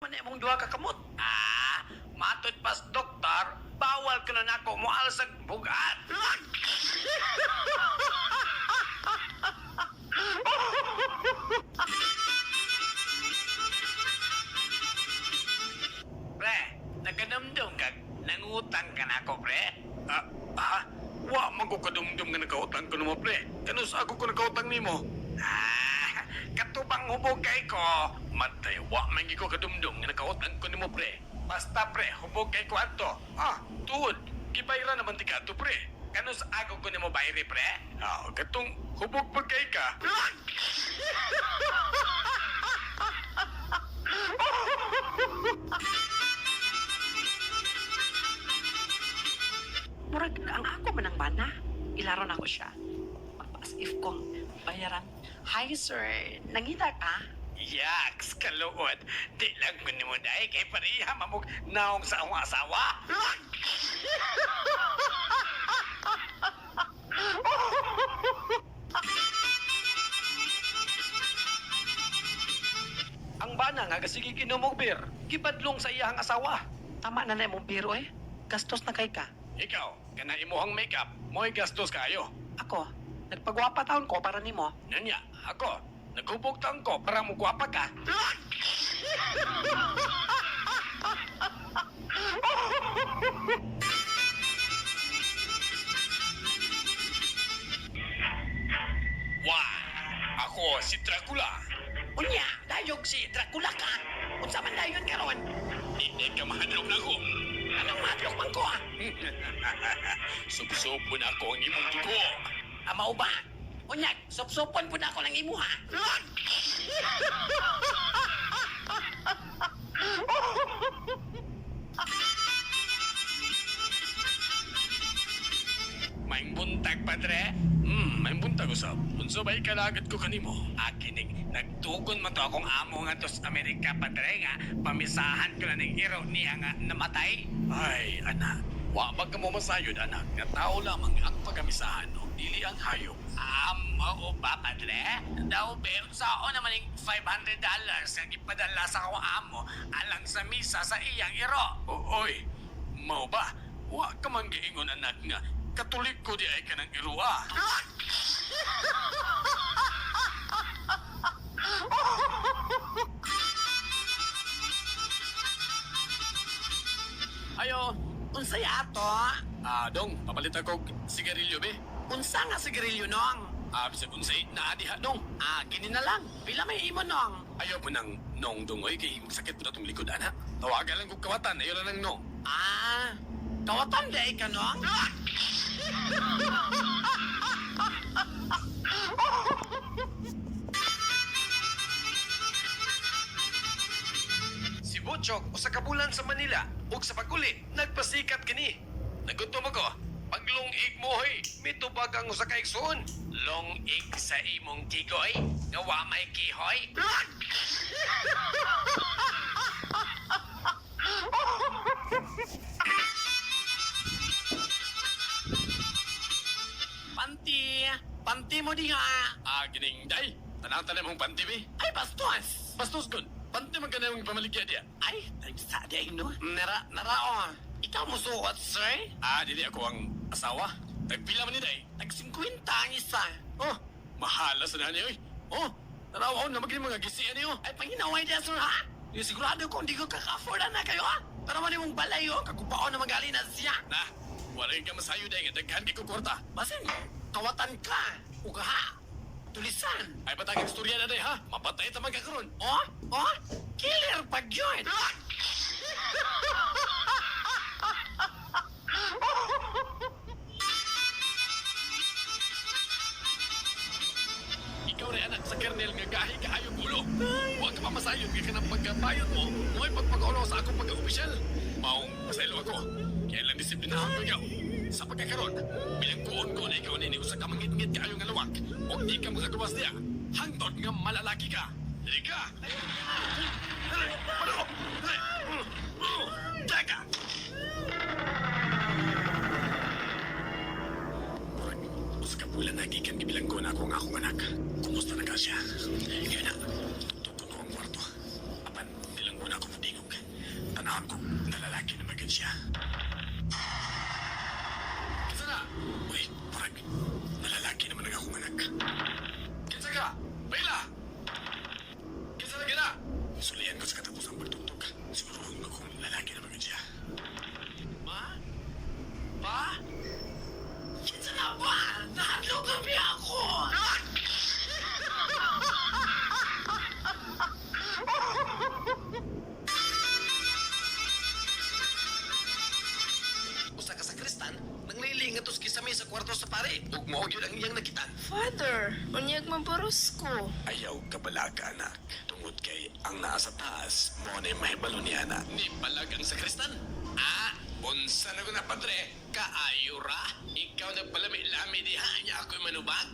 Man imong duha ka kamot. Matod pas doktor, bawal ka na nako moal sa bugat. Pre, naganamdom ka, nangutang ka na ako, pre? Wa man ko kadumdum nga nakautang ko mo, pre. Kanus ako ko nakautang nimo? Katubang hubog kay ko. Matay, wa man ko kadumdum nga nakautang ko nimo, pre. Basta, pre, hubog kay ko ato. Tuod, kibayra naman ti ka ato, pre. Kanus ako ko nimo bayri, pre? Katong hubog pa kay ka. Murag ang ako manang bana. Ilaron ako siya. As if kong bayaran. Hi sir, nangita ka? Yaks, kaluod. Di lang ko nimo dahi kay pariha mamog naong sa akong asawa. Ang bana nga sige kinumog bir. Gibadlong sa iyang asawa. Tama na na mong biro eh. Gastos na kay ka. Ikaw, kana imuhang makeup, mo'y gastos kayo. Ako, nagpagwapa taon ko para nimo. Nanya, ako, naghubog taon ko para mo gwapa ka. Wah, ako si Dracula. Unya, dayog si Dracula ka. Unsa man dayon karon? Hindi ka mahadlok na ako. Anong madlok man ko ah? Sup-supo na ako ang imong dugo. Mao ba? Unya, supsupon po na ako ng imo ha. Maing buntag, padre. Maing buntag usab. Unsa bay kalagad ko kanimo? Akining nagtugon man to akong amo nga to sa Amerika, padre nga pamisahan ko na ning iro niya nga namatay. Ay, anak. Wa ba ka mo masayod, anak? Nga tao lamang ang pagkamisahan, no? Dili ang hayop. Oo ba, padre? Daw be, saan naman yung $500 nga ipadala sa akong amo alang sa misa sa iyang iro? Oy, mao ba? Wa ka man giingon, anak, nga Katolik ko di ay ka ng irua. Ayo, unsay ato? Dong, papalit ako sigarilyo, be. Unsa nga sigarilyo nong? Bisag unsay naadiha, dong. Gini na lang. Pila may imo nong? Ayaw mo nang nong dongoy kay sakit mo na itong likod, anak. Tawagan lang kong kawatan, ayaw lang ng nong. Kawatan day ka nong? Si Butchok, usa ka bulan sa Manila, ug sa paguli, nagpasikat kini. Nagutom ako, paglungig mo hoy, mitubag ang usa ka igsoon. Longig sa imong tigoy, nga wa may kihoy. Panti mo diha. Gining day, tanang-tanang mong panti, be. Ay, bastos. Bastos kun, panti man ka na yung pamaligya diya. Ay, tagsa day no. Narao. Ikaw mo suot, sir? Dili ako ang asawa. Tagpila man ni day. Nag-50 ang isa. Oh, mahala sa nani, oy. Oh, naraw na maging mga gisian niyo. Ay, panginaway niya, sir, ha? Yung sigurado kung di ko kaka-afford na kayo, ha? Para man yung balay, oh. Kakupaon na magali na siya. Na, wala ka masayo day nga daghan di ko kwarta. Basin, kawatan ka. Ugaha. Tulisan. Ay batang istorya na day ha. Mapatay ta magkakaroon. Oh? Killer pag yun. Ikaw rin anak sa kernel nga gahi ka ayong ulo. Huwag ka mamasayod nga ka ng pagkabayad mo. Huwag pagpag-ulo sa akong pagka-opisyal. Maong masaylo ako. Kaya lang disiplinahan ko ikaw. Sa pagkakaroon, bilang kuon ko na ikaw nini usa ka mangit-ngit ka ayong alawak. Huwag di ka magagawas niya. Hangtod nga malalaki ka. Dili ka. Ano? Teka! Usa ka bulan na gikan gibilang ko na ako nga akong anak. Kumusta na ka siya? Ngayon na, tutuno ang kwarto. Apan, bilang ko na ako mudingon. to sa pare. Ug mao gyud ang iyang nakitan. Father, unyag maboros ko. Ayaw ka balaga, anak. Tungod kay ang naa sa taas, mo na mahibalo ni anak. Ni balag ang sakristan. Ah, unsa na ko na, padre? Kaayo ra? Ikaw nagpalami-lami diha niya ako'y manubag?